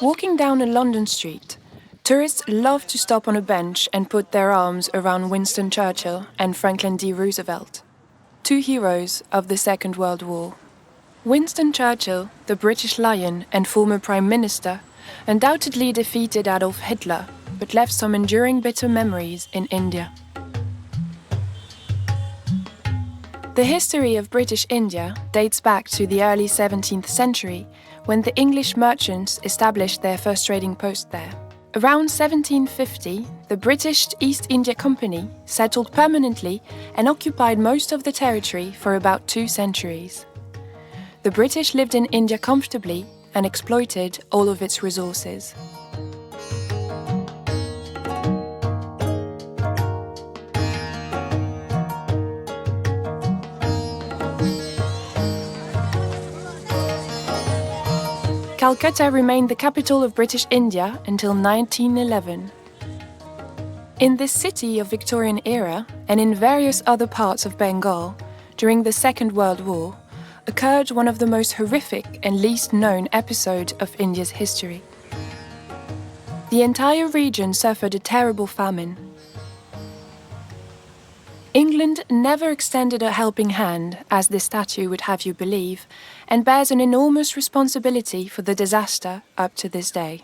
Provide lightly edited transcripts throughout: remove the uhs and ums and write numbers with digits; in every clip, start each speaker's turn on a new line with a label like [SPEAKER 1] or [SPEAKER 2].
[SPEAKER 1] Walking down a London street, tourists love to stop on a bench and put their arms around Winston Churchill and Franklin D. Roosevelt, two heroes of the Second World War. Winston Churchill, the British Lion and former Prime Minister, undoubtedly defeated Adolf Hitler, but left some enduring bitter memories in India. The history of British India dates back to the early 17th century, when the English merchants established their first trading post there. Around 1750, the British East India Company settled permanently and occupied most of the territory for about 2 centuries. The British lived in India comfortably and exploited all of its resources. Calcutta remained the capital of British India until 1911. In this city of Victorian era, and in various other parts of Bengal, during the Second World War, occurred one of the most horrific and least known episodes of India's history. The entire region suffered a terrible famine. England never extended a helping hand, as this statue would have you believe, and bears an enormous responsibility for the disaster up to this day.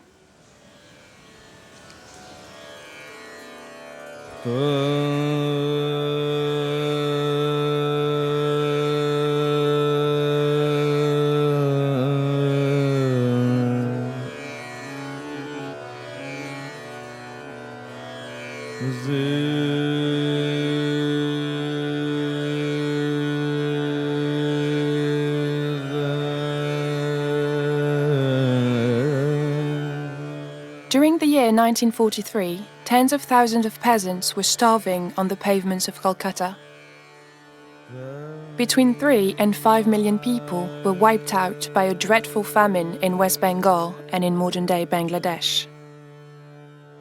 [SPEAKER 1] During the year 1943, tens of thousands of peasants were starving on the pavements of Calcutta. Between 3 and 5 million people were wiped out by a dreadful famine in West Bengal and in modern-day Bangladesh.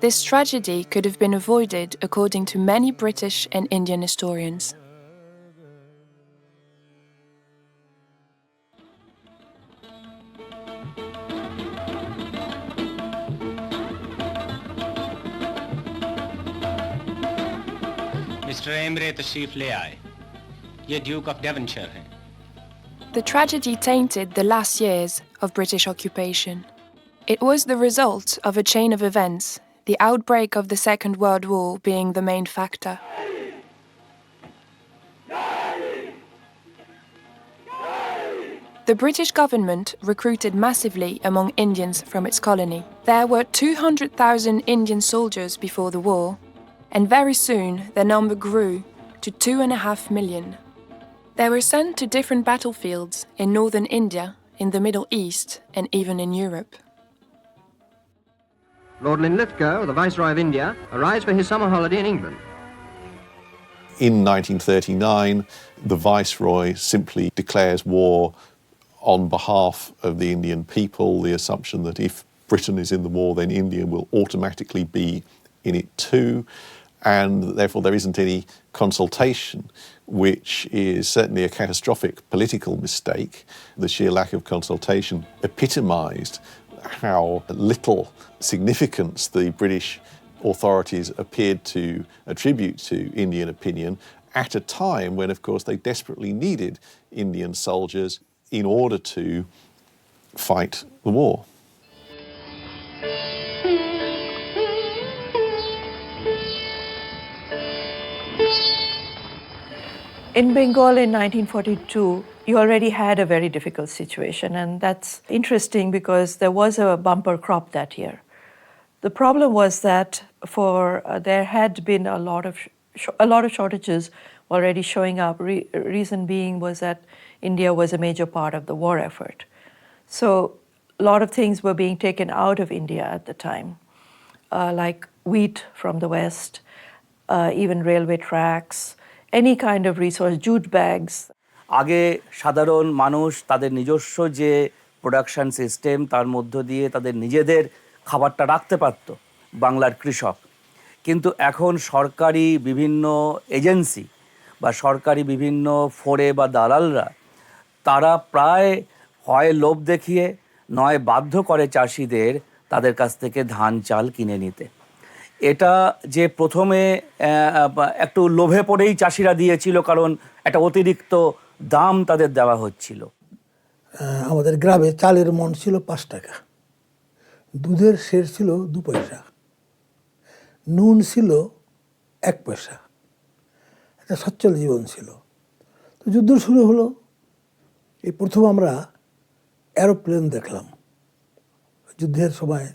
[SPEAKER 1] This tragedy could have been avoided according to many British and Indian historians.
[SPEAKER 2] Mister Emre तशरीफ ले आए ये Duke of Devonshire हैं
[SPEAKER 1] The tragedy tainted the last years of British occupation. It was the result of a chain of events, the outbreak of the Second World War being the main factor. The British government recruited massively among Indians from its colony. There were 200,000 Indian soldiers before the war, and very soon their number grew to 2.5 million. They were sent to different battlefields in northern India, in the Middle East, and even in Europe.
[SPEAKER 3] Lord Linlithgow, the Viceroy of India, arrives for his summer holiday in England.
[SPEAKER 4] In 1939, the Viceroy simply declares war on behalf of the Indian people, the assumption that if Britain is in the war, then India will automatically be in it too, and therefore there isn't any consultation, which is certainly a catastrophic political mistake. The sheer lack of consultation epitomised how little significance the British authorities appeared to attribute to Indian opinion at a time when, of course, they desperately needed Indian soldiers in order to fight the war.
[SPEAKER 5] In Bengal in 1942, you already had a very difficult situation, and that's interesting because there was a bumper crop that year. The problem was that there had been a lot of shortages already showing up. Reason being was that India was a major part of the war effort. So a lot of things were being taken out of India at the time, like wheat from the West, even railway tracks, any kind of resource, jute bags.
[SPEAKER 6] আগে সাধারণ মানুষ তাদের নিজস্ব যে production system তার মধ্য দিয়ে তাদের নিজেদের খাবারটা রাখতে পারত বাংলার কৃষক, কিন্তু এখন সরকারি বিভিন্ন এজেন্সি বা সরকারি বিভিন্ন ফোরে বা দালালরা তারা প্রায় হয় লোভ দেখিয়ে নয় বাধ্য করে চাষিদের তাদের কাছ থেকে ধান চাল কিনে নিতে। এটা যে প্রথমে একটু লোভে পড়েই চাষিরা দিয়েছিল, কারণ একটা অতিরিক্ত দাম তাদের দেওয়া হচ্ছিল।
[SPEAKER 7] আমাদের গ্রামে চালের মণ ছিল 5 টাকা, দুধের সের ছিল 2 পয়সা, নুন ছিল 1 পয়সা। একটা সচ্ছল জীবন ছিল। তো যুদ্ধ শুরু হলো। এই প্রথম আমরা এরোপ্লেন দেখলাম। যুদ্ধের সময়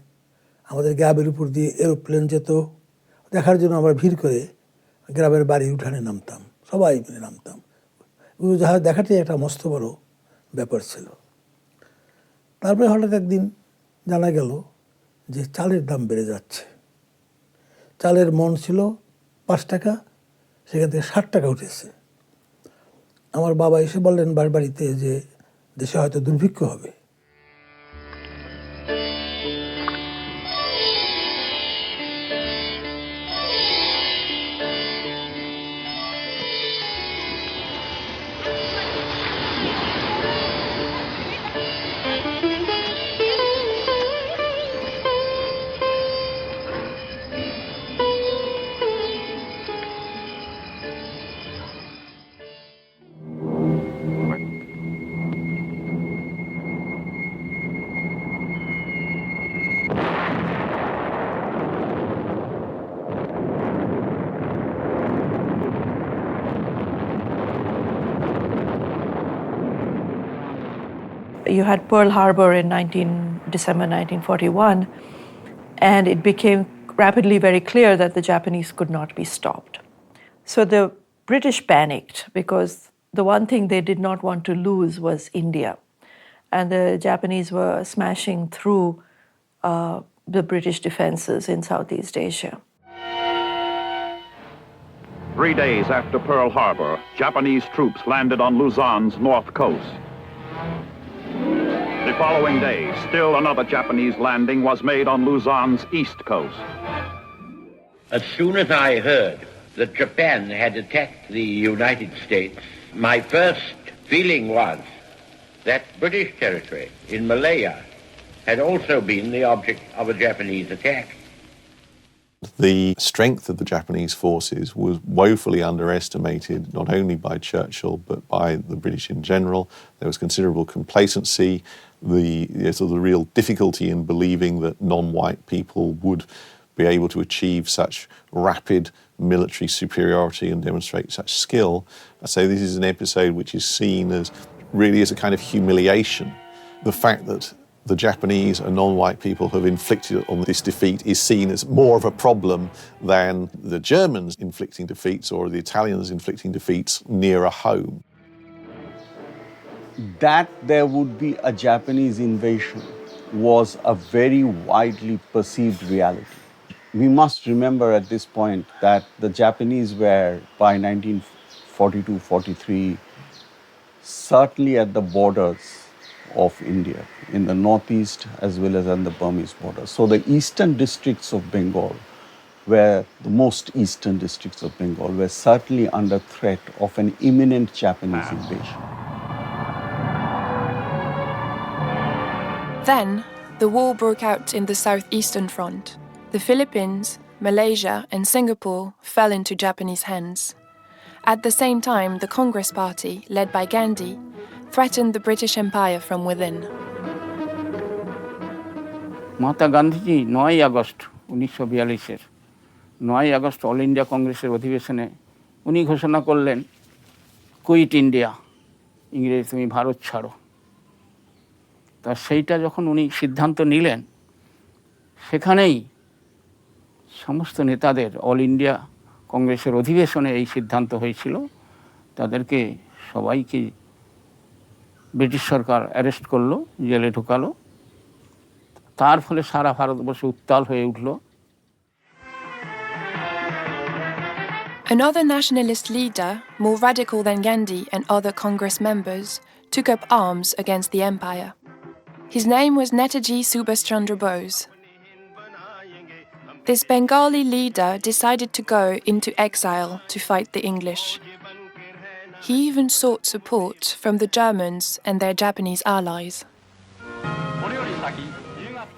[SPEAKER 7] আমাদের গ্রামের উপর দিয়ে এরোপ্লেন যেত, দেখার জন্য আমরা ভিড় করে গ্রামের বাড়ির উঠানে নামতাম, সবাই মিলে নামতাম। উড়োজাহাজ দেখাটাই একটা মস্ত বড় ব্যাপার ছিল। তারপরে হঠাৎ একদিন জানা গেল যে চালের দাম বেড়ে যাচ্ছে। চালের মণ ছিল 5 টাকা, সেখান থেকে 60 টাকা উঠেছে। আমার বাবা এসে বললেন বাড়িতে যে দেশে হয়তো দুর্ভিক্ষ হবে।
[SPEAKER 5] You had Pearl Harbor in December 1941, and it became rapidly very clear that the Japanese could not be stopped. So the British panicked because the one thing they did not want to lose was India. And the Japanese were smashing through the British defenses in Southeast Asia.
[SPEAKER 8] 3 days after Pearl Harbor, Japanese troops landed on Luzon's north coast. The following day, still another Japanese landing was made on Luzon's east coast.
[SPEAKER 9] As soon as I heard that Japan had attacked the United States, my first feeling was that British territory in Malaya had also been the object of a Japanese attack.
[SPEAKER 4] The strength of the Japanese forces was woefully underestimated, not only by Churchill, but by the British in general. There was considerable complacency, the real difficulty in believing that non-white people would be able to achieve such rapid military superiority and demonstrate such skill. I say this is an episode which is seen as really as a kind of humiliation. The fact that the Japanese and non-white people have inflicted on this defeat is seen as more of a problem than the Germans inflicting defeats or the Italians inflicting defeats nearer home.
[SPEAKER 10] That there would be a Japanese invasion was a very widely perceived reality. We must remember at this point that the Japanese were, by 1942-43, certainly at the borders of India, in the northeast as well as on the Burmese border. So the eastern districts of Bengal, the most eastern districts of Bengal, were certainly under threat of an imminent Japanese invasion.
[SPEAKER 1] Then, the war broke out in the southeastern front. The Philippines, Malaysia, and Singapore fell into Japanese hands. At the same time, the Congress Party, led by Gandhi, threatened the British Empire from within.
[SPEAKER 11] Mahatma Gandhiji 9 August 1942 9 August all India কংগ্রেসের অধিবেশনে উনি ঘোষণা করলেন, quit India, ইংরেজ তুমি ভারত ছাড়ো। তা সেইটা যখন উনি সিদ্ধান্ত নিলেন, সেখানেই সমস্ত নেতাদের অল ইন্ডিয়া কংগ্রেসের অধিবেশনে এই সিদ্ধান্ত হয়েছিল। তাদেরকে সবাইকে ব্রিটিশ সরকার অ্যারেস্ট করলো, জেলে ঢুকালো। তার ফলে সারা ভারতবর্ষ উত্তাল হয়ে উঠল।
[SPEAKER 1] Another nationalist leader, more radical than Gandhi and other Congress members, took up arms against the empire. His name was Netaji Subhas Chandra Bose. This Bengali leader decided to go into exile to fight the English. He even sought support from the Germans and their Japanese allies.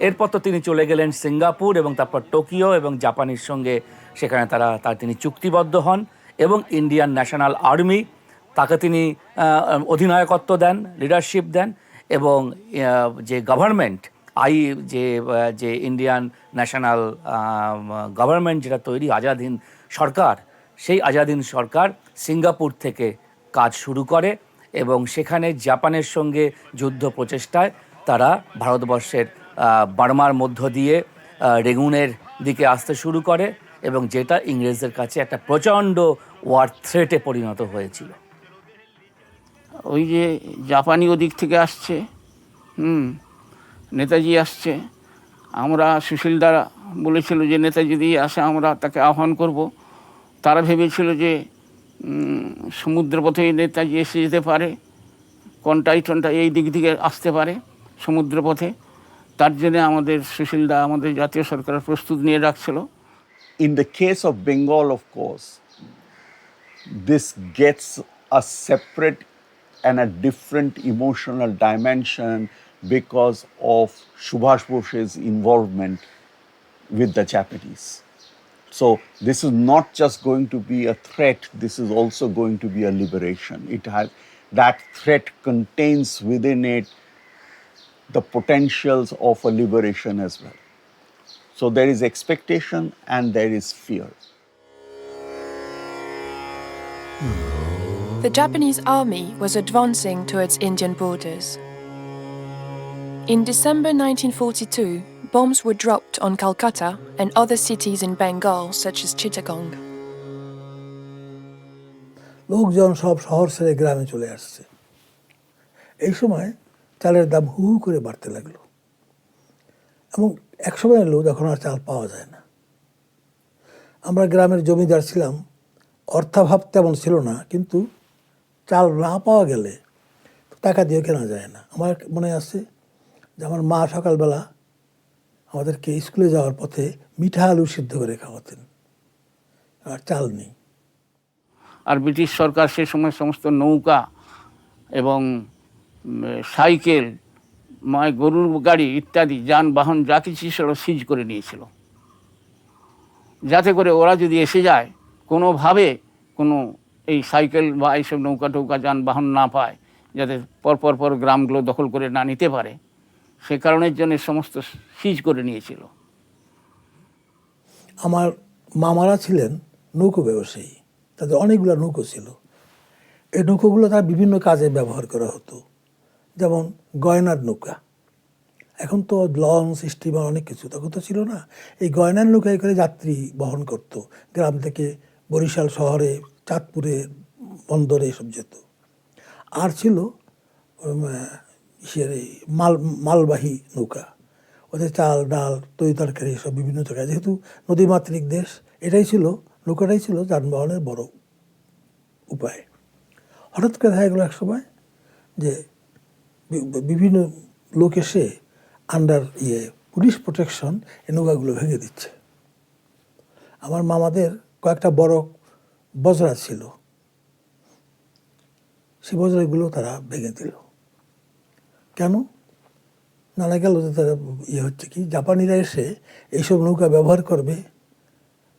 [SPEAKER 6] এরপর তো তিনি চলে গেলেন Singapore এবং তারপর Tokyo এবং জাপানের সঙ্গে সেখানে তিনি চুক্তিবদ্ধ হন এবং ইন্ডিয়ান ন্যাশনাল আর্মি তাকে তিনি অধিনায়কত্ব দেন, লিডারশিপ দেন এবং যে গভর্নমেন্ট যে ইন্ডিয়ান ন্যাশনাল গভর্নমেন্ট যেটা তৈরি আজাদ হিন্দ সরকার, সেই আজাদ হিন্দ সরকার সিঙ্গাপুর থেকে কাজ শুরু করে এবং সেখানে জাপানের সঙ্গে যুদ্ধ প্রচেষ্টায় তারা ভারতবর্ষের বার্মার মধ্য দিয়ে রেগুনের দিকে আসতে শুরু করে এবং যেটা ইংরেজদের কাছে একটা প্রচণ্ড ওয়ার থ্রেটে পরিণত হয়েছিল।
[SPEAKER 11] ওই যে জাপানি ওদিক থেকে আসছে, নেতাজি আসছে, আমরা সুশীলদা বলেছিল যে নেতাজি যদি আসে আমরা তাকে আহ্বান করব। তারা ভেবেছিল যে সমুদ্রপথে নেতাজি এসে যেতে পারে, কন্টাই এই দিক থেকে আসতে পারে সমুদ্রপথে। তার জন্য আমাদের সুশীলদা আমাদের জাতীয় সরকার প্রস্তুত নিয়ে রাখছিল।
[SPEAKER 10] In the case of Bengal, of course, this gets a separate and a different emotional dimension because of Subhash Bose's involvement with the Japanese. So this is not just going to be a threat, this is also going to be a liberation. That threat contains within it the potentials of a liberation as well. So there is expectation and there is fear.
[SPEAKER 1] The Japanese army was advancing towards Indian borders. In December 1942, bombs were dropped on Calcutta and other cities in Bengal, such as Chittagong.
[SPEAKER 7] লোকজন সব শহর ছেড়ে গ্রামে চলে আসছে। এই সময় চালের দাম হু হু করে বাড়তে লাগলো এবং এক সময় এলো যখন আর চাল পাওয়া যায় না। আমরা গ্রামের জমিদার ছিলাম, অর্থাভাব তেমন ছিল না, কিন্তু চাল না পাওয়া গেলে টাকা দিয়ে কেনা যায় না। আমার মনে আছে যে আমার মা সকালবেলা আমাদেরকে স্কুলে যাওয়ার পথে মিঠা আলু সিদ্ধ করে খাওয়াতেন, আর চাল নেই।
[SPEAKER 11] আর ব্রিটিশ সরকার সে সময় সমস্ত নৌকা এবং সাইকেল, গরুর গাড়ি ইত্যাদি যানবাহন যা কিছু ছিল সিজ করে নিয়েছিল, যাতে করে ওরা যদি এসে যায় কোনোভাবে কোনো এই সাইকেল বা এইসব নৌকা টৌকা যানবাহন না পায়, যাতে পর গ্রামগুলো দখল করে না নিতে পারে, সে কারণের জন্য সমস্ত সিজ করে নিয়েছিল।
[SPEAKER 7] আমার মামারা ছিলেন নৌকো ব্যবসায়ী, তাদের অনেকগুলো নৌকো ছিল। এই নৌকোগুলো তারা বিভিন্ন কাজে ব্যবহার করা হতো, যেমন গয়নার নৌকা। এখন তো লঞ্চ, স্টিমার অনেক কিছু, তখন তো ছিল না। এই গয়নার নৌকায় করে যাত্রী বহন করত, গ্রাম থেকে বরিশাল শহরে, চাঁদপুরে, বন্দরে এসব যেত। আর ছিল মালবাহী নৌকা, ওদের চাল ডাল তরি তরকারি সব বিভিন্ন জায়গায়, যেহেতু নদীমাতৃক দেশ, নৌকাটাই ছিল যানবাহনের বড় উপায়। হঠাৎ করে দেখা গেলো এক সময় যে বিভিন্ন লোক এসে আন্ডার পুলিশ প্রোটেকশন এই নৌকাগুলো ভেঙে দিচ্ছে। আমার মামাদের কয়েকটা বড় বজরা ছিল, সেই বজরাগুলো তারা ভেঙে দিল। কেন? জানা গেল যে তারা হচ্ছে কি, জাপানিরা এসে এইসব নৌকা ব্যবহার করবে,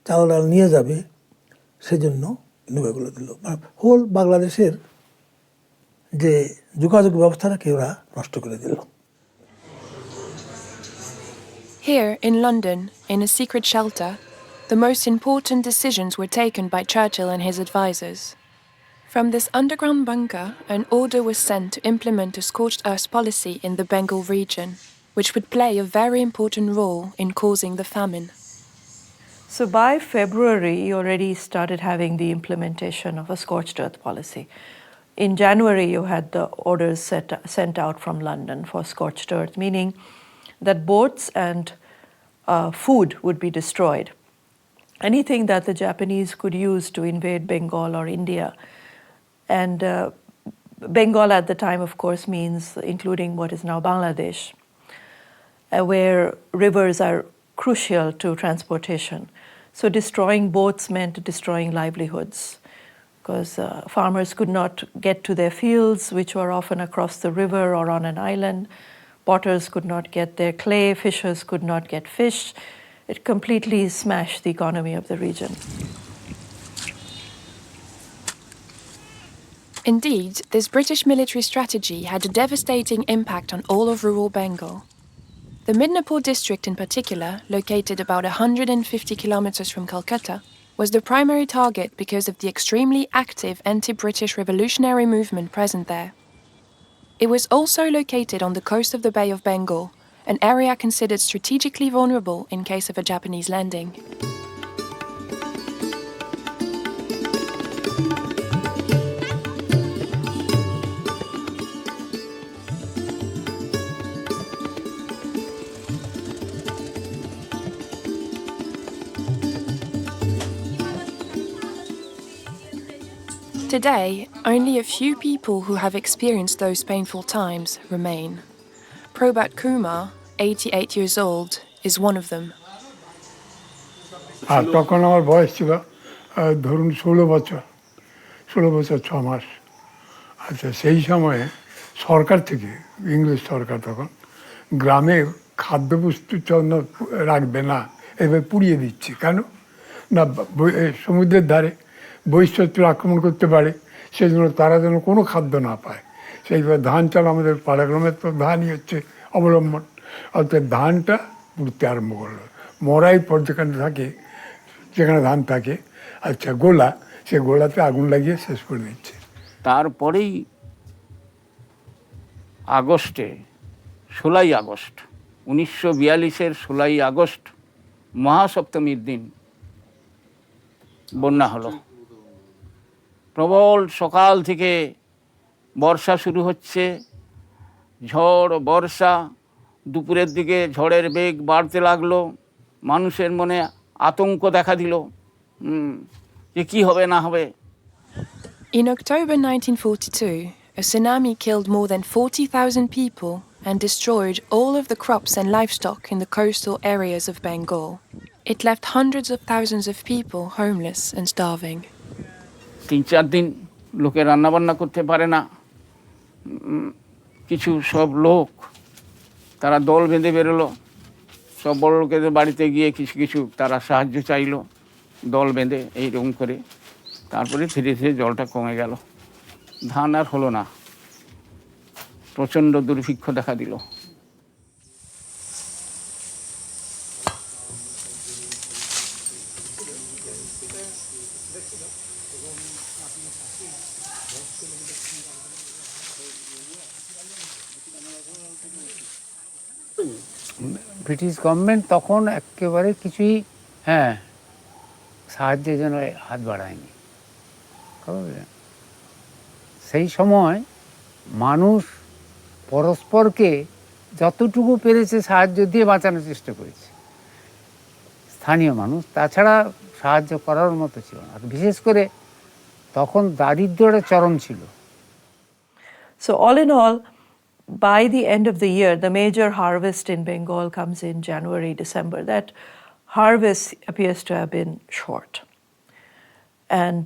[SPEAKER 7] চাল ডাল নিয়ে যাবে, সেজন্য নৌকাগুলো দিল। হোল বাংলাদেশের যে যোগাযোগ ব্যবস্থাটাকে ওরা নষ্ট করে দিল।
[SPEAKER 1] Here in London, in a secret shelter, the most important decisions were taken by Churchill and his advisors. From this underground bunker, an order was sent to implement a scorched earth policy in the Bengal region, which would play a very important role in causing the famine.
[SPEAKER 5] So by February, you already started having the implementation of a scorched earth policy. In January, you had the orders sent out from London for scorched earth, meaning that boats and food would be destroyed. Anything that the Japanese could use to invade Bengal or India. And Bengal at the time, of course, means including what is now Bangladesh, where rivers are crucial to transportation. So destroying boats meant destroying livelihoods, because farmers could not get to their fields, which were often across the river or on an island. Potters could not get their clay, fishers could not get fish. It completely smashed the economy of the region.
[SPEAKER 1] Indeed, this British military strategy had a devastating impact on all of rural Bengal. The Midnapur district in particular, located about 150 kilometers from Calcutta, was the primary target because of the extremely active anti-British revolutionary movement present there. It was also located on the coast of the Bay of Bengal, an area considered strategically vulnerable in case of a Japanese landing. Today, only a few people who have experienced those painful times remain. Prabhat Kumar, 88 years old, is one of them.
[SPEAKER 12] তখন আমার বয়স ছিল ধরুন 16 বছর 6 মাস। আচ্ছা, সেই সময়ে সরকার থেকে, ইংরেজ সরকার তখন গ্রামে খাদ্যবস্তুর জন্য রাখবে না, এভাবে পুড়িয়ে দিচ্ছে। কেন না, সমুদ্রের ধারে বহিঃশত্রু আক্রমণ করতে পারে, সেই জন্য তারা যেন কোনো খাদ্য না পায়। সেইভাবে ধান চাল, আমাদের পাড়াগ্রামের তো ধানই হচ্ছে অবলম্বন, অর্থাৎ ধানটা পুড়তে আরম্ভ করলো। মরাই পর যেখানে থাকে, যেখানে ধান থাকে, আচ্ছা গোলা, সে গোলাতে আগুন লাগিয়ে শেষ করে দিচ্ছে।
[SPEAKER 11] তারপরেই আগস্টে 16ই আগস্ট 1942-এর 16ই আগস্ট মহাসপ্তমীর দিন বন্যা হলো। প্রবল সকাল থেকে বর্ষা শুরু হচ্ছে, ঝড় বর্ষা, দুপুরের দিকে ঝড়ের বেগ বাড়তে লাগলো। মানুষের মনে আতঙ্ক দেখা দিল যে কি হবে না হবে।
[SPEAKER 1] In October 1942, a tsunami killed more than 40,000 people and destroyed all of the crops and livestock in the coastal areas of Bengal. It left hundreds of thousands of people homeless and starving.
[SPEAKER 11] 3-4 দিন লোকে রান্নাবান্না করতে পারে না। কিছু সব লোক তারা দল বেঁধে বেরোলো, সব বড় লোকেদের বাড়িতে গিয়ে কিছু কিছু তারা সাহায্য চাইলো দল বেঁধে এইরকম করে। তারপরে ধীরে ধীরে জলটা কমে গেল, ধান আর হলো না, প্রচণ্ড দুর্ভিক্ষ দেখা দিল।
[SPEAKER 13] ব্রিটিশ গভর্নমেন্ট তখন একেবারে কিছুই সাহায্যের জন্য হাত বাড়ায়নি। সেই সময় মানুষ পরস্পরকে যতটুকু পেরেছে সাহায্য দিয়ে বাঁচানোর চেষ্টা করেছে, স্থানীয় মানুষ, তাছাড়া সাহায্য করার মতো ছিল না। বিশেষ করে তখন দারিদ্র্যটা চরম ছিল।
[SPEAKER 5] So all in all, by the end of the year, the major harvest in Bengal comes in January, December. That harvest appears to have been short. And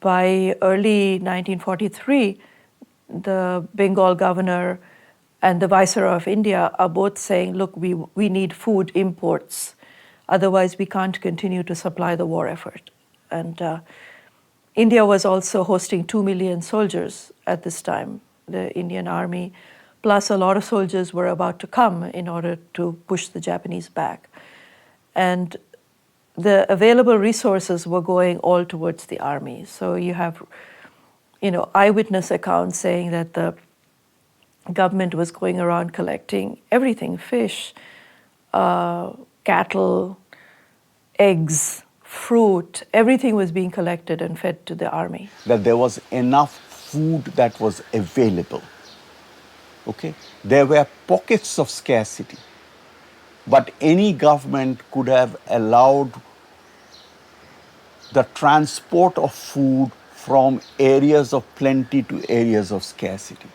[SPEAKER 5] by early 1943, the Bengal governor and the Viceroy of India are both saying, look, we need food imports. Otherwise, we can't continue to supply the war effort. And India was also hosting 2 million soldiers at this time, the Indian army, plus a lot of soldiers were about to come in order to push the Japanese back. And the available resources were going all towards the army. So you have, eyewitness accounts saying that the government was going around collecting everything, fish, cattle, eggs, fruit, everything was being collected and fed to the army.
[SPEAKER 10] That there was enough food that was available. Okay? There were pockets of scarcity, but any government could have allowed the transport of food from areas of plenty to areas of scarcity.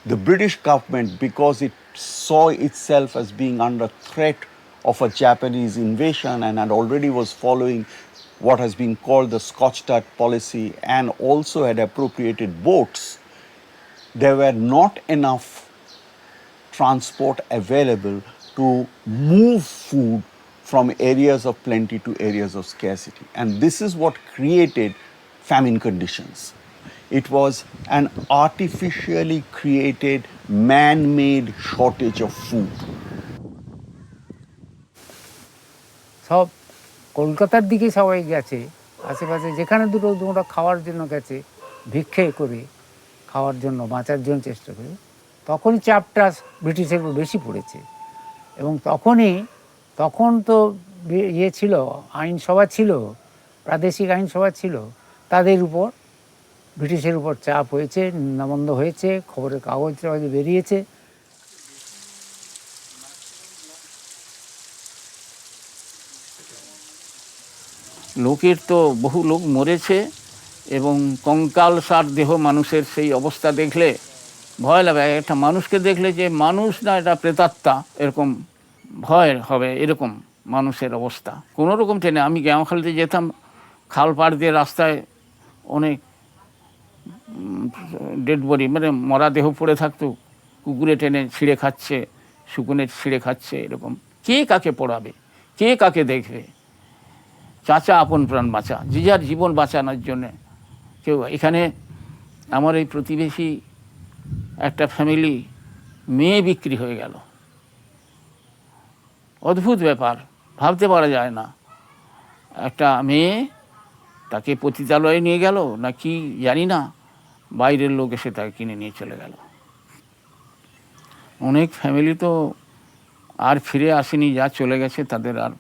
[SPEAKER 10] The British government, because it saw itself as being under threat of a Japanese invasion and had already was following what has been called the Scotch-Dart policy and also had appropriated boats, there were not enough transport available to move food from areas of plenty to areas of scarcity. And this is what created famine conditions. It was an artificially created, man-made shortage of food.
[SPEAKER 13] সব কলকাতার দিকে সবাই গেছে, আশেপাশে যেখানে দুটো দুটো খাওয়ার জন্য গেছে, ভিক্ষে করে খাওয়ার জন্য, বাঁচার জন্য চেষ্টা করে। তখন চাপটা ব্রিটিশের উপর বেশি পড়েছে। এবং তখন তো ইয়ে ছিল, আইনসভা ছিল, প্রাদেশিক আইনসভা ছিল, তাদের উপর ব্রিটিশের উপর চাপ হয়েছে, নিন্দামন্দ হয়েছে, খবরের কাগজ বেরিয়েছে।
[SPEAKER 11] লোকের তো বহু লোক মরেছে এবং কঙ্কালসার দেহ মানুষের সেই অবস্থা দেখলে ভয় লাগে। একটা মানুষকে দেখলে যে মানুষ না, এটা প্রেতাত্মা, এরকম ভয় হবে। এরকম মানুষের অবস্থা কোনো রকম ট্রেনে, আমি গ্যামখালিতে যেতাম, খাল পাড় দিয়ে রাস্তায় অনেক ডেড বডি, মানে মরা দেহ পড়ে থাকতো, কুকুরে টেনে ছিঁড়ে খাচ্ছে, শুকুনে ছিঁড়ে খাচ্ছে। এরকম কে কাকে পড়াবে, কে কাকে দেখবে? চাচা আপন প্রাণ বাঁচা, যে যার জীবন বাঁচানোর জন্যে কেউ। এখানে আমার এই প্রতিবেশী একটা ফ্যামিলি, মেয়ে বিক্রি হয়ে গেল। অদ্ভুত ব্যাপার, ভাবতে পারা যায় না। একটা মেয়ে, তাকে পতিতালয়ে নিয়ে গেল না কি জানি না, বাইরের লোক এসে তাকে কিনে নিয়ে চলে গেল। অনেক ফ্যামিলি তো আর ফিরে আসেনি, যা চলে গেছে তাদের আর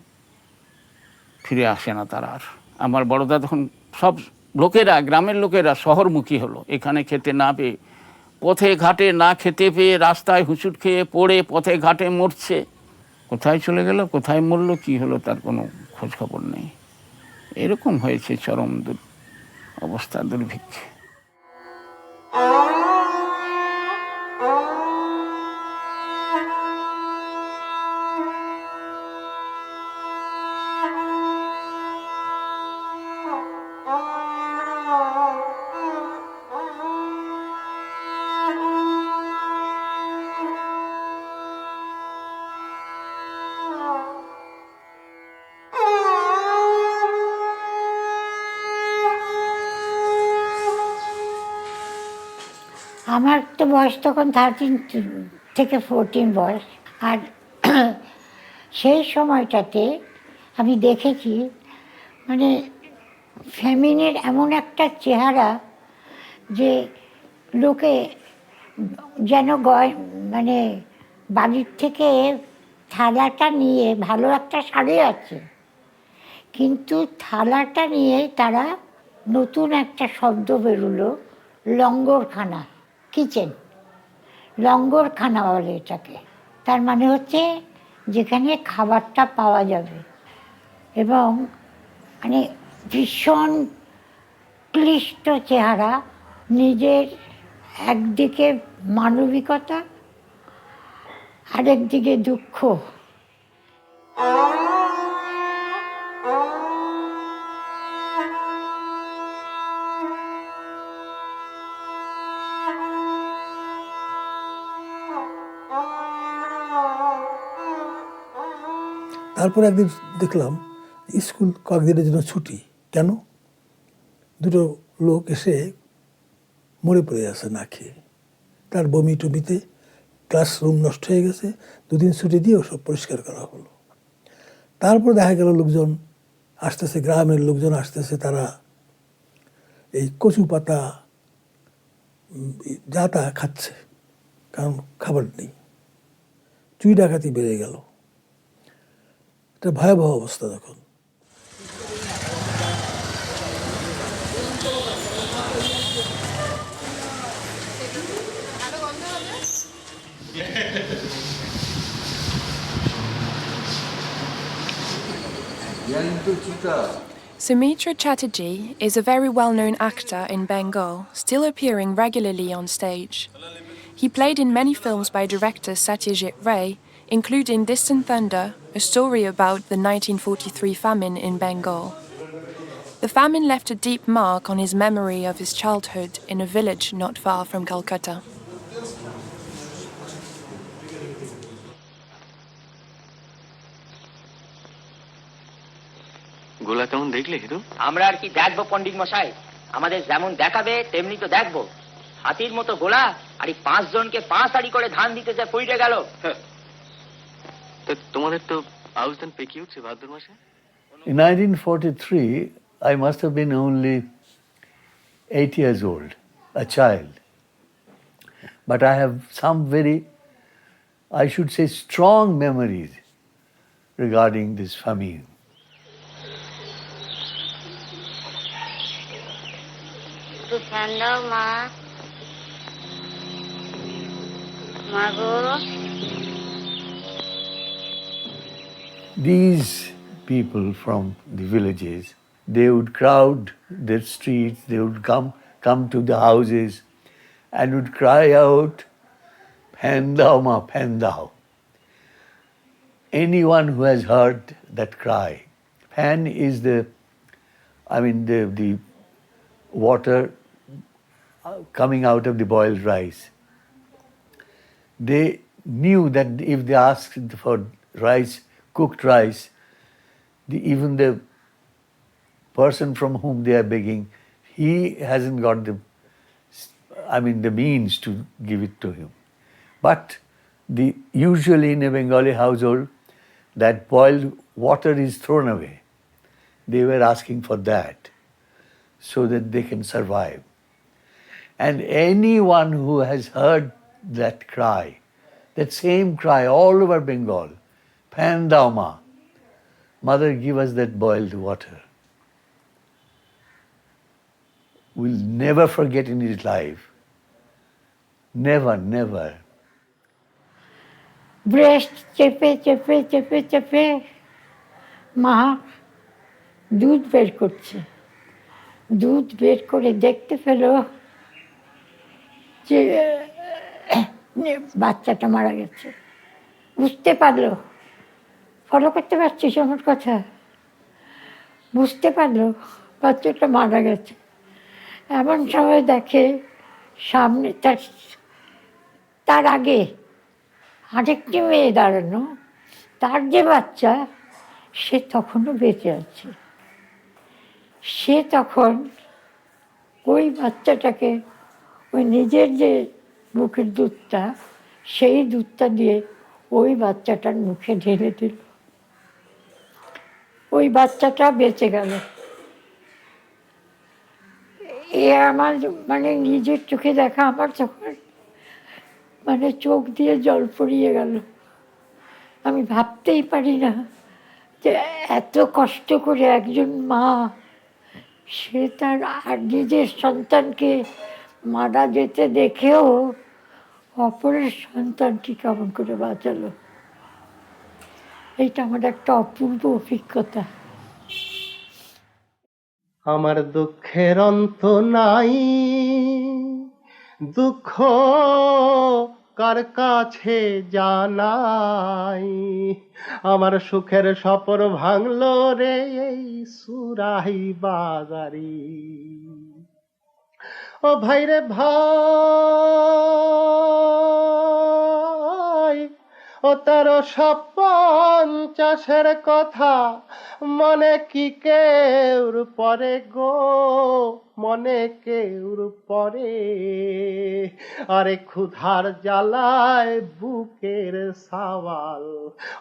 [SPEAKER 11] ফিরে আসে না তারা আর। আমার বড়দা তখন সব লোকেরা, গ্রামের লোকেরা শহরমুখী হলো, এখানে খেতে না পেয়ে, পথে ঘাটে না খেতে পেয়ে, রাস্তায় হুঁচুট খেয়ে পড়ে পথে ঘাটে মরছে। কোথায় চলে গেল, কোথায় মরল, কি হলো, তার কোনো খোঁজ খবর নেই। এরকম হয়েছে চরম অবস্থা, দুর্ভিক্ষে।
[SPEAKER 14] আমার তো বয়স তখন 13 থেকে 14 বয়স। আর সেই সময়টাতে আমি দেখেছি মানে ফ্যামিনের এমন একটা চেহারা যে লোকে যেন মানে বাড়ির থেকে থালাটা নিয়ে, ভালো একটা শাড়ি আছে, কিন্তু থালাটা নিয়ে তারা নতুন একটা শব্দ বেরোলো, লঙ্গরখানা, কিচেন, লঙ্গরখানা বলে এটাকে। তার মানে হচ্ছে যেখানে খাবারটা পাওয়া যাবে। এবং মানে ভীষণ ক্লিষ্ট চেহারা, নিজের একদিকে মানবিকতা, আরেকদিকে দুঃখ।
[SPEAKER 7] তারপরে একদিন দেখলাম স্কুল কয়েকদিনের জন্য ছুটি। কেন? দুটো লোক এসে মরে পড়ে আছে না খেয়ে, তার বমি টমিতে ক্লাসরুম নষ্ট হয়ে গেছে। দুদিন ছুটি দিয়ে সব পরিষ্কার করা হলো। তারপর দেখা গেল লোকজন আসতেছে, গ্রামের লোকজন আসতেছে, তারা এই কচু পাতা যা তা খাচ্ছে, কারণ খাবার নেই। চুই ডাকাতি বেড়ে গেল, এটা ভয়াবহ অবস্থা তখন।
[SPEAKER 1] Sumitra Chatterjee is a very well-known actor in Bengal, still appearing regularly on stage. He played in many films by director Satyajit Ray, including Distant Thunder, a story about the 1943 famine in Bengal. The famine left a deep mark on his memory of his childhood in a village not far from Calcutta.
[SPEAKER 15] খেলা কেমন দেখলে হিরু?
[SPEAKER 16] আমরা আর কি দেখবো পণ্ডিত মশাই, আমাদের যেমন দেখাবে তেমনি তো দেখবো। হাতির মতো গোলা আর এই 5 জনকে 5 আড়ি করে ধান দিতে যা পইড়ে গেল।
[SPEAKER 15] তোমাদের তো আউশ ধান পেকে উঠছে ভাদ্র মাসে।
[SPEAKER 17] In 1943, I must have been only 8 years old, a child. But I have some very, I should say, strong memories regarding this famine.
[SPEAKER 18] একটু ফ্যান দাও মা, মাগো।
[SPEAKER 17] These people from the villages, they would crowd the streets, they would come to the houses and would cry out, "Pendao ma, pendao." Anyone who has heard that cry, pan is the water coming out of the boiled rice. They knew that if they asked for rice, cooked rice, even the person from whom they are begging, he hasn't got the means to give it to him. But usually in a Bengali household, that boiled water is thrown away. They were asking for that so that they can survive. And anyone who has heard that cry, that same cry all over Bengal, "Pendao ma, mother, give us that boiled water," will never forget in his life. Never, never.
[SPEAKER 14] Breast চেপে চেপে চেপে চেপে মা দুধ বের করছে। দুধ বের করে দেখতে পেল যে বাচ্চাটা মারা গেছে। বুঝতে পারলো, ফলো করতে পারছিস আমার কথা? বুঝতে পারলো বাচ্চাটা মারা গেছে। এমন সময় দেখে সামনে তার আগে আরেকটি মেয়ে দাঁড়ানো, তার যে বাচ্চা সে তখনও বেঁচে আছে। সে তখন ওই বাচ্চাটাকে ওই নিজের যে বুকের দুধটা, সেই দুধটা দিয়ে ওই বাচ্চাটার মুখে ঢেলে দিল। ওই বাচ্চাটা বেঁচে গেল। এ আমার নিজের চোখে দেখা, আমার তখন চোখ দিয়ে জল পড়িয়ে গেল। আমি ভাবতেই পারি না যে এত কষ্ট করে একজন মা, সে তার আর নিজের সন্তানকে মারা যেতে দেখেও অপরের সন্তানকে কেমন করে বাঁচালো। এইটা আমার একটা অপূর্ব অভিজ্ঞতা।
[SPEAKER 19] আমার দুঃখের অন্ত নাই, দুঃখ কার কাছে জানাই, আমার সুখের সপর ভাঙলো রে এই সুরাই বাজারি। ও ভাই রে ভাই, ও 1350 কথা মনে কি কেউর পরে গো, মনে কেউর পরে। আরে ক্ষুধার জ্বালায় বুকের সাওয়াল,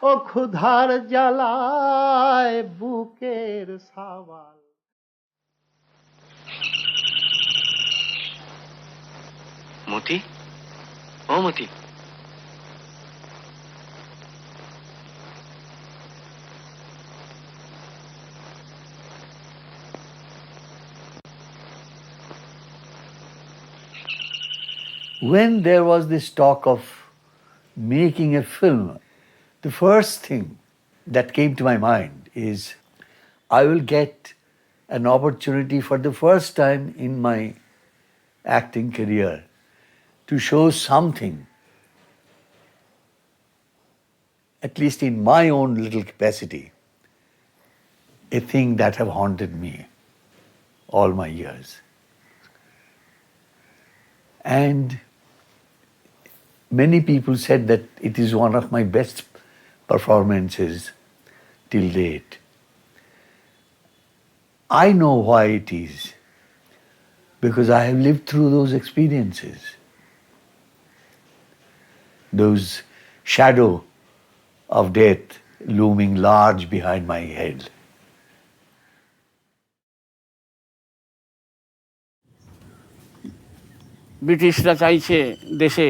[SPEAKER 19] ও ক্ষুধার জ্বালায় বুকের সাওয়াল।
[SPEAKER 15] মতি, ও মতি,
[SPEAKER 17] When there was this talk of making a film, the first thing that came to my mind is I will get an opportunity for the first time in my acting career to show something, at least in my own little capacity, a thing that have haunted me all my years. And many people said that it is one of my best performances till date. I know why it is, because I have lived through those experiences. Those shadow of death looming large behind my head.
[SPEAKER 11] ব্রিটিশরা চাইছে দেশে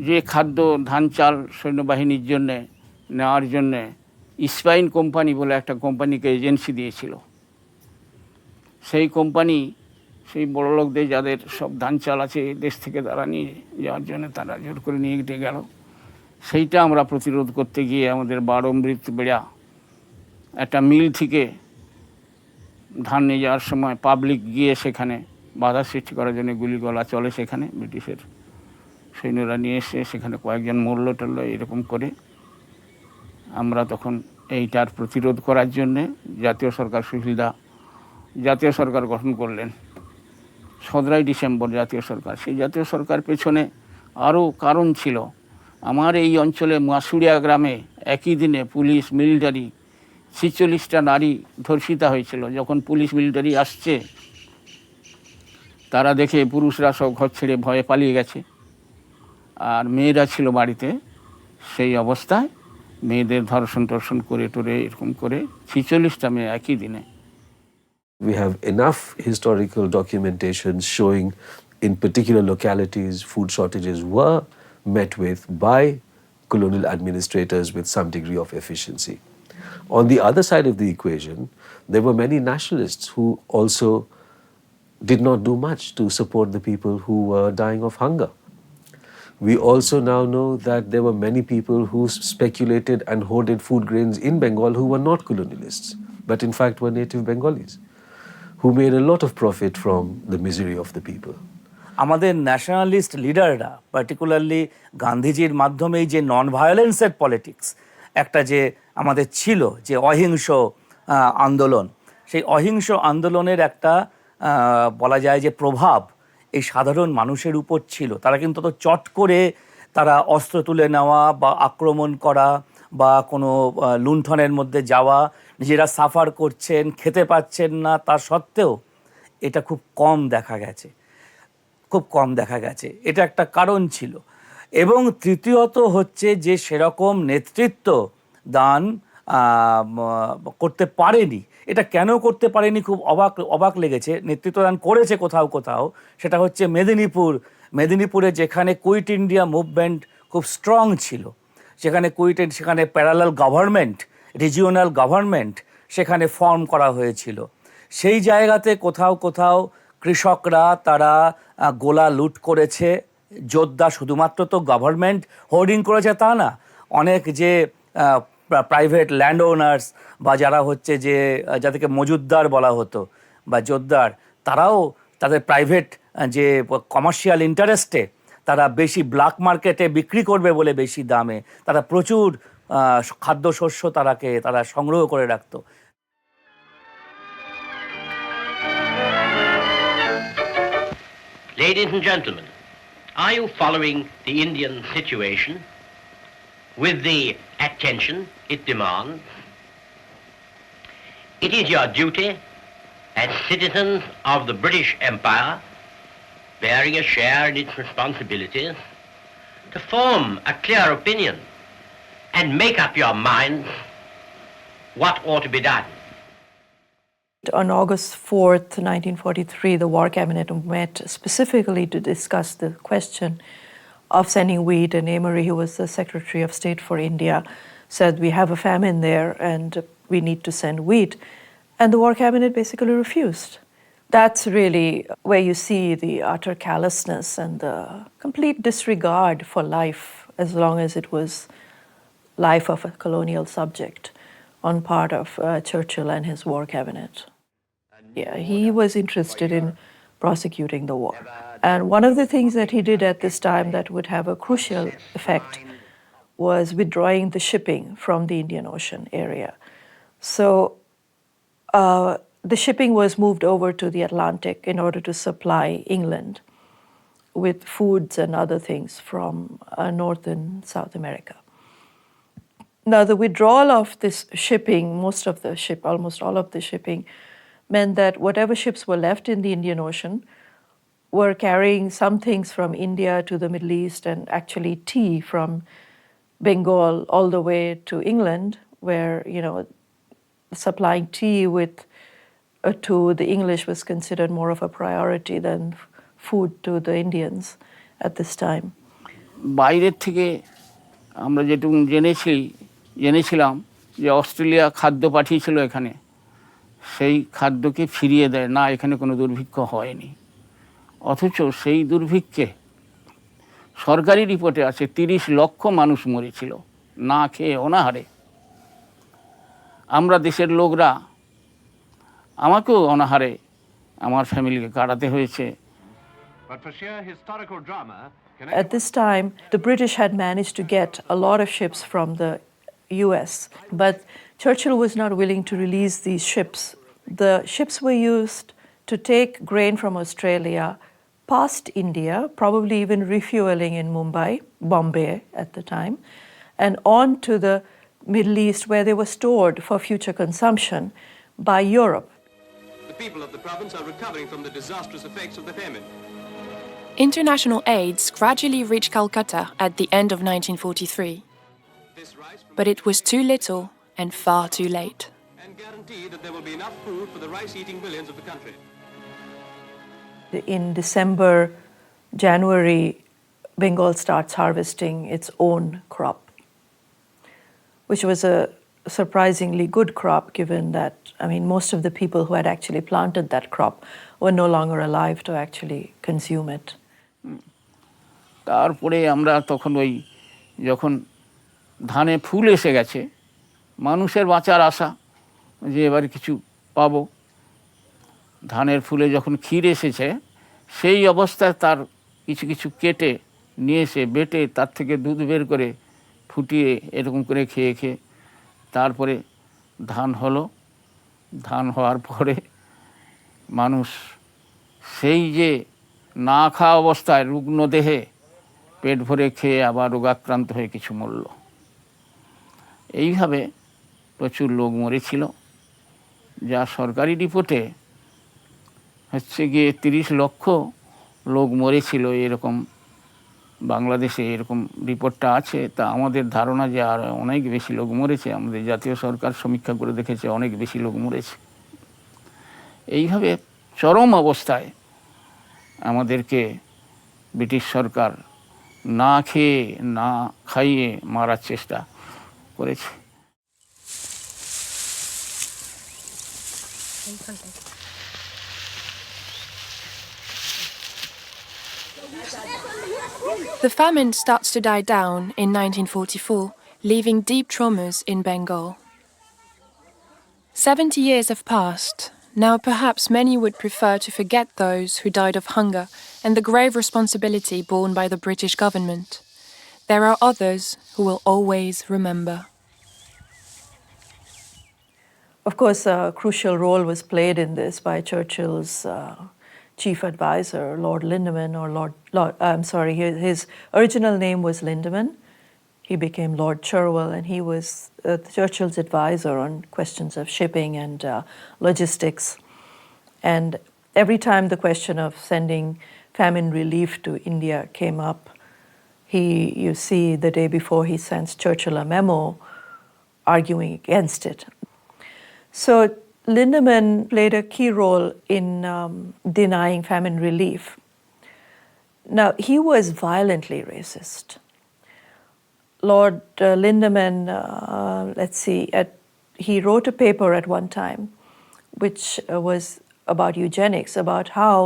[SPEAKER 11] যে খাদ্য ধান চাল সৈন্যবাহিনীর জন্যে নেওয়ার জন্যে ইস্পাইন কোম্পানি বলে একটা কোম্পানিকে এজেন্সি দিয়েছিল। সেই কোম্পানি সেই বড় লোকদের যাদের সব ধান চাল আছে দেশ থেকে তারা নিয়ে যাওয়ার জন্য তারা জোর করে নিয়ে গেল। সেইটা আমরা প্রতিরোধ করতে গিয়ে আমাদের 12 অমৃত বেড়া একটা মিল থেকে ধান নিয়ে যাওয়ার সময় পাবলিক গিয়ে সেখানে বাধা সৃষ্টি করার জন্য গুলিগোলা চলে। সেখানে ব্রিটিশের সৈন্যরা নিয়ে এসে সেখানে কয়েকজন মরল টরল। এরকম করে আমরা তখন এইটার প্রতিরোধ করার জন্যে জাতীয় সরকার গঠন করলেন 17 ডিসেম্বর জাতীয় সরকার। সেই জাতীয় সরকার পেছনে আরও কারণ ছিল। আমার এই অঞ্চলে মাসুরিয়া গ্রামে একই দিনে পুলিশ মিলিটারি 46টা নারী ধর্ষিতা হয়েছিল। যখন পুলিশ মিলিটারি আসছে তারা দেখে পুরুষরা সব ঘর ছেড়ে ভয়ে পালিয়ে গেছে, আর মেয়েরা ছিল বাড়িতে। সেই অবস্থায় মেয়েদের ধর্ষণ করে এরকম করে 46টা মেয়ে একই দিনে।
[SPEAKER 20] We have enough historical documentation showing in particular localities food shortages were met with by colonial administrators with some degree of efficiency. On the other side of the equation, there were many nationalists who also did not do much to support the people who were dying of hunger. We also now know that there were many people who speculated and hoarded food grains in Bengal who were not colonialists, but in fact were native Bengalis, who made a lot of profit from the misery of the people.
[SPEAKER 6] আমাদের nationalist লিডাররা particularly গান্ধীজির মাধ্যমেই যে নন ভায়োলেন্সের politics একটা যে আমাদের ছিল, যে অহিংস আন্দোলন, সেই অহিংস আন্দোলনের একটা বলা যায় যে প্রভাব এই সাধারণ মানুষের উপর ছিল। তারা কিন্তু তো চট করে তারা অস্ত্র তুলে নেওয়া বা আক্রমণ করা বা কোনো লুণ্ঠনের মধ্যে যাওয়া, নিজেরা সাফার করছেন, খেতে পাচ্ছেন না, তা সত্ত্বেও এটা খুব কম দেখা গেছে। এটা একটা কারণ ছিল। এবং তৃতীয়ত হচ্ছে যে সেরকম নেতৃত্ব দান করতে পারেনি। এটা কেন করতে পারেনি খুব অবাক লেগেছে। নেতৃত্ব দান করেছে কোথাও, সেটা হচ্ছে মেদিনীপুরে যেখানে কুইট ইন্ডিয়া মুভমেন্ট খুব স্ট্রং ছিল, সেখানে প্যারালাল গভর্নমেন্ট, রিজিওনাল গভর্নমেন্ট সেখানে ফর্ম করা হয়েছিল। সেই জায়গাতে কোথাও কৃষকরা তারা গোলা লুট করেছে। যোদ্ধা শুধুমাত্র তো গভর্নমেন্ট হোর্ডিং করেছে তা না, অনেক যে প্রাইভেট ল্যান্ড ওনার্স বা যারা হচ্ছে যে যাদেরকে মজুদ্দার বলা হতো বা জোদ্দার, তারাও তাদের প্রাইভেট যে কমার্শিয়াল ইন্টারেস্টে তারা বেশি ব্ল্যাক মার্কেটে বিক্রি করবে বলে বেশি দামে তারা প্রচুর খাদ্যশস্য তারা সংগ্রহ করে রাখতো।
[SPEAKER 9] Ladies and gentlemen, are you following the Indian situation with the attention it demands? It is your duty as citizens of the British Empire, bearing a share in its responsibilities, to form a clear opinion and make up your minds what ought to be done.
[SPEAKER 5] On August 4th, 1943, the War Cabinet met specifically to discuss the question of sending wheat, and Amory, who was the Secretary of State for India, said we have a famine there and we need to send wheat. And the War Cabinet basically refused. That's really where you see the utter callousness and the complete disregard for life, as long as it was life of a colonial subject, on part of Churchill and his War Cabinet. Yeah, he was interested in prosecuting the war. And one of the things that he did at this time that would have a crucial effect was withdrawing the shipping from the Indian Ocean area. So the shipping was moved over to the Atlantic in order to supply England with foods and other things from North and South America. Now, the withdrawal of this shipping, almost all of the shipping, meant that whatever ships were left in the Indian Ocean were carrying some things from India to the Middle East, and actually tea from Bengal all the way to England, where, supplying tea to the English was considered more of a priority than food to the Indians at this time.
[SPEAKER 11] বাইরের থেকে আমরা যেটুকু জেনেছিলাম যে Australia খাদ্য পাঠিয়েছিল এখানে, সেই খাদ্যকে ফিরিয়ে দেয় না, এখানে কোনো দুর্ভিক্ষ হয়নি। অথচ সেই দুর্ভিক্ষে সরকারি রিপোর্টে আছে 30 লক্ষ মানুষ মরেছিল না খেয়ে অনাহারে। আমরা দেশের লোকরা, আমাকেও অনাহারে আমার ফ্যামিলিকে কাটাতে হয়েছে।
[SPEAKER 5] At this time, the British had managed to get a lot of ships from the US, but Churchill was not willing to release these ships. The ships were used to take grain from Australia past India, probably even refueling in Bombay at the time, and on to the Middle East, where they were stored for future consumption by Europe.
[SPEAKER 21] The people of the province are recovering from the disastrous effects of the famine.
[SPEAKER 1] International aids gradually reached Calcutta at the end of 1943. But it was too little and far too late.
[SPEAKER 21] And guarantee that there will be enough food for the rice-eating millions of the country.
[SPEAKER 5] In December, January, Bengal starts harvesting its own crop, which was a surprisingly good crop, given that, most of the people who had actually planted that crop were no longer alive to actually consume it.
[SPEAKER 11] তারপরে আমরা তখন যখন ধানে ফুল এসে গেছে, মানুষের বাঁচার আশা যে এবারে কিছু পাবো, ধানের ফুলে যখন ক্ষীর এসেছে, সেই অবস্থায় তার কিছু কেটে নিয়ে এসে বেটে তার থেকে দুধ বের করে ফুটিয়ে এরকম করে খেয়ে তারপরে ধান হলো। ধান হওয়ার পরে মানুষ সেই যে না খাওয়া অবস্থায় রুগ্ন দেহে পেট ভরে খেয়ে আবার রোগাক্রান্ত হয়ে কিছু মরল। এইভাবে প্রচুর লোক মরেছিল, যা সরকারি রিপোর্টে হচ্ছে গিয়ে 30 লক্ষ লোক মরেছিল এরকম বাংলাদেশে এরকম রিপোর্টটা আছে। তা আমাদের ধারণা যে আর অনেক বেশি লোক মরেছে, আমাদের জাতীয় সরকার সমীক্ষা করে দেখেছে অনেক বেশি লোক মরেছে। এইভাবে চরম অবস্থায় আমাদেরকে ব্রিটিশ সরকার না খেয়ে না খাইয়ে মারার চেষ্টা করেছে।
[SPEAKER 1] The famine starts to die down in 1944, leaving deep traumas in Bengal. 70 years have passed. Now perhaps many would prefer to forget those who died of hunger and the grave responsibility borne by the British government. There are others who will always remember.
[SPEAKER 5] Of course, a crucial role was played in this by Churchill's chief advisor, Lord Lindeman, his original name was Lindeman. He became Lord Cherwell, and he was Churchill's advisor on questions of shipping and logistics. And every time the question of sending famine relief to India came up, you see the day before he sends Churchill a memo arguing against it. So Lindeman played a key role in denying famine relief. Now, he was violently racist. Lord Lindeman, he wrote a paper at one time which was about eugenics, about how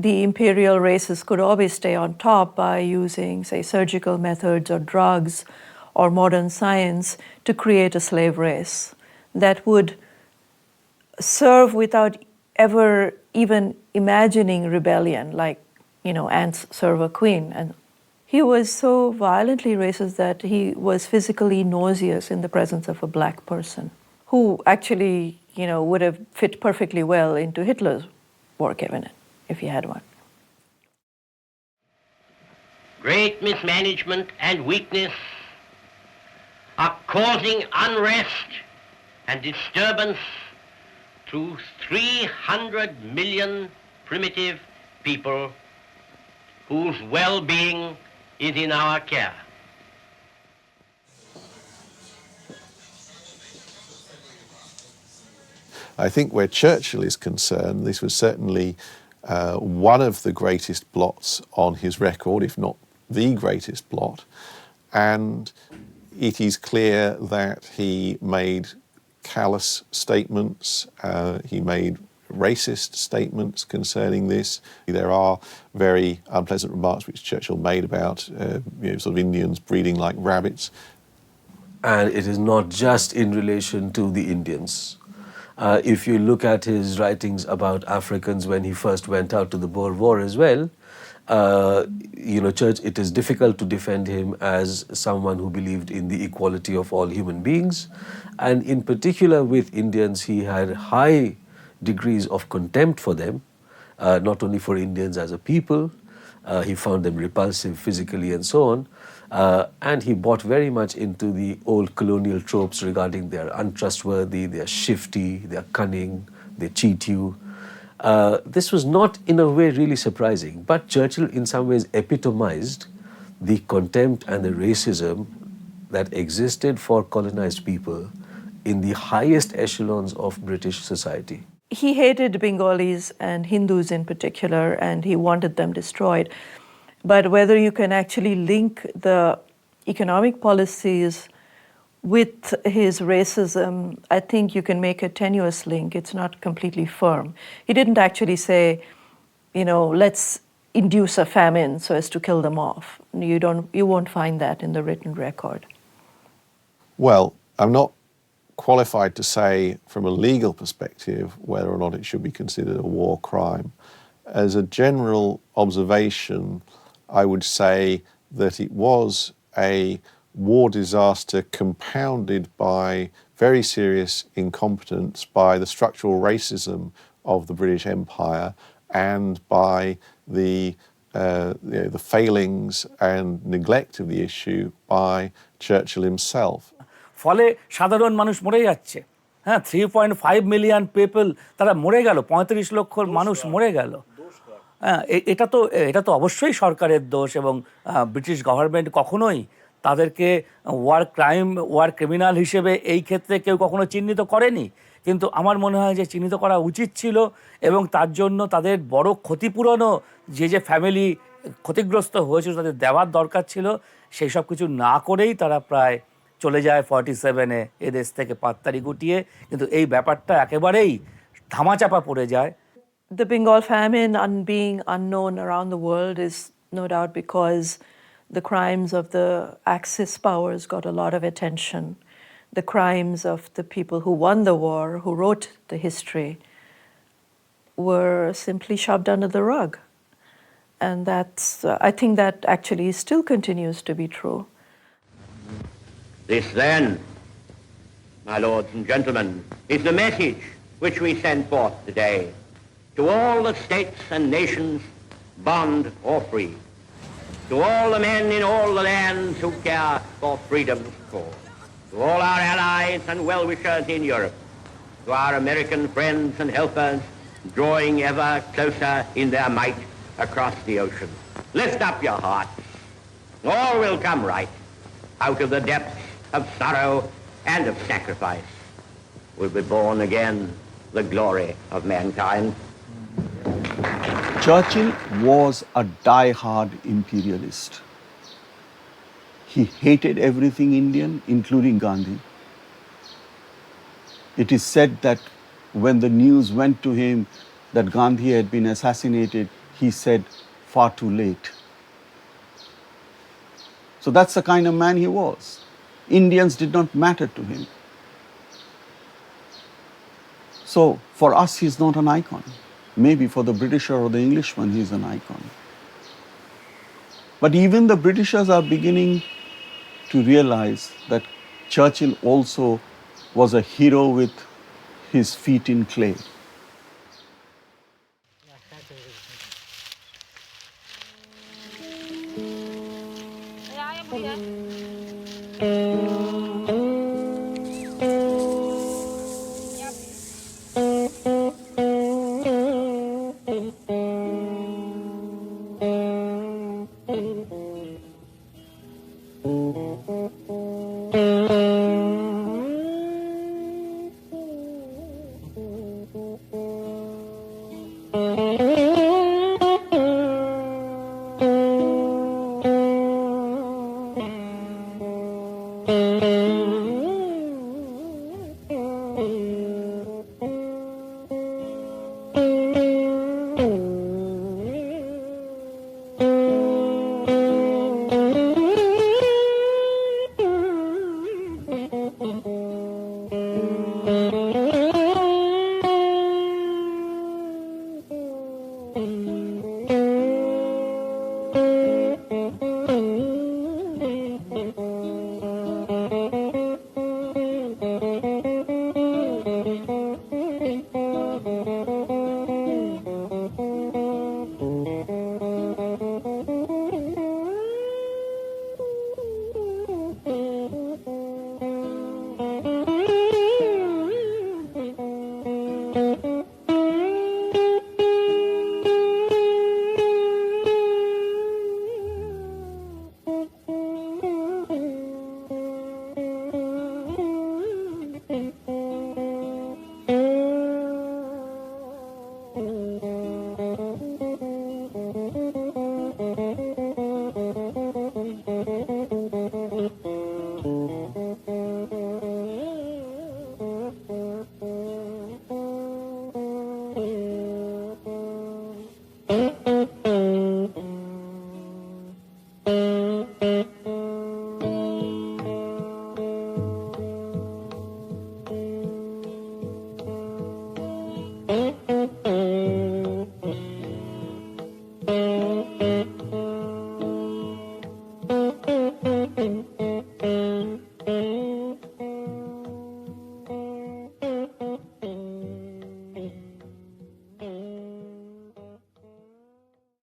[SPEAKER 5] the imperial races could always stay on top by using, say, surgical methods or drugs or modern science to create a slave race that would serve without ever even imagining rebellion, like, ants serve a queen. And he was so violently racist that he was physically nauseous in the presence of a black person, who actually, would have fit perfectly well into Hitler's war cabinet if he had one.
[SPEAKER 9] Great mismanagement and weakness causing unrest and disturbance to 300 million primitive people whose well-being is in our care.
[SPEAKER 4] I think where Churchill is concerned, this was certainly one of the greatest blots on his record, if not the greatest blot. And it is clear that he made callous statements, he made racist statements concerning this. There are very unpleasant remarks which Churchill made about sort of Indians breeding like rabbits.
[SPEAKER 20] And it is not just in relation to the Indians. If you look at his writings about Africans when he first went out to the Boer War as well, it is difficult to defend him as someone who believed in the equality of all human beings. And in particular with Indians, he had high degrees of contempt for them, not only for Indians as a people, he found them repulsive physically and so on, and he bought very much into the old colonial tropes regarding they are untrustworthy, they are shifty, they are cunning, they cheat you. This was not in a way really surprising, but Churchill in some ways epitomized the contempt and the racism that existed for colonized people in the highest echelons of British society.
[SPEAKER 5] He hated Bengalis and Hindus in particular, and he wanted them destroyed. But whether you can actually link the economic policies with his racism, I think you can make a tenuous link. It's not completely firm. He didn't actually say, let's induce a famine so as to kill them off. You won't find that in the written record.
[SPEAKER 4] Well, I'm not qualified to say from a legal perspective whether or not it should be considered a war crime. As a general observation, I would say that it was a war disaster compounded by very serious incompetence, by the structural racism of the British Empire, and by the failings and neglect of the issue by Churchill himself.
[SPEAKER 6] ফলে সাধারণ মানুষ মরে যাচ্ছে। 3.5 million people তারা মরে গেল, 35 লক্ষ মানুষ মরে গেল। এটা তো অবশ্যই সরকারের দোষ, এবং ব্রিটিশ গভর্নমেন্ট কখনোই তাদেরকে ওয়ার ক্রিমিনাল হিসেবে এই ক্ষেত্রে কেউ কখনো চিহ্নিত করেনি। কিন্তু আমার মনে হয় যে চিহ্নিত করা উচিত ছিল, এবং তার জন্য তাদের বড় ক্ষতিপূরণও যে ফ্যামিলি ক্ষতিগ্রস্ত হয়েছিল তাদের দেওয়ার দরকার ছিল। সেই সব কিছু না করেই তারা প্রায় চলে যায় 47-এ এদেশ থেকে পাত্তারি গুটিয়ে, কিন্তু এই ব্যাপারটা একেবারেই ধামাচাপা পড়ে যায়।
[SPEAKER 5] The Bengal famine being unknown around the world is no doubt because the crimes of the Axis powers got a lot of attention. The crimes of the people who won the war, who wrote the history, were simply shoved under the rug. And I think that actually still continues to be true.
[SPEAKER 9] This then, my lords and gentlemen, is the message which we send forth today to all the states and nations, bond or free, to all the men in all the lands who care for freedom's cause, to all our allies and well-wishers in Europe, to our American friends and helpers drawing ever closer in their might across the ocean. Lift up your hearts. All will come right. Out of the depths of sorrow and of sacrifice will be born again the glory of mankind.
[SPEAKER 10] Churchill was a die-hard imperialist. He hated everything Indian, including Gandhi. It is said that when the news went to him that Gandhi had been assassinated, he said, "Far too late." So that's the kind of man he was. Indians did not matter to him. So for us, he's not an icon. Maybe for the Britisher or the Englishman, he's an icon. But even the Britishers are beginning to realize that Churchill also was a hero with his feet in clay.